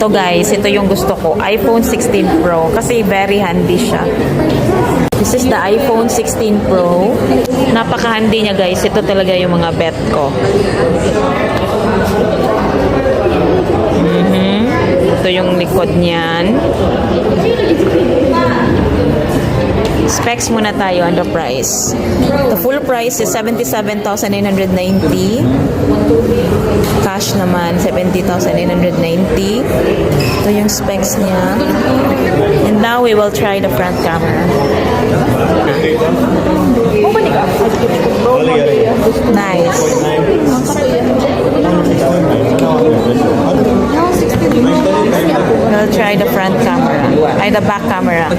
Ito guys, ito yung gusto ko. iPhone 16 Pro. Kasi very handy siya. This is the iPhone 16 Pro. Napaka-handy niya guys. Ito talaga yung mga bet ko. Ito yung likod niyan. Specs muna tayo on the price. The full price is 77,990. Cash naman 70,990. Ito yung specs niya. And now we will try the front camera. Nice. We'll try the front camera. Ay, the back camera.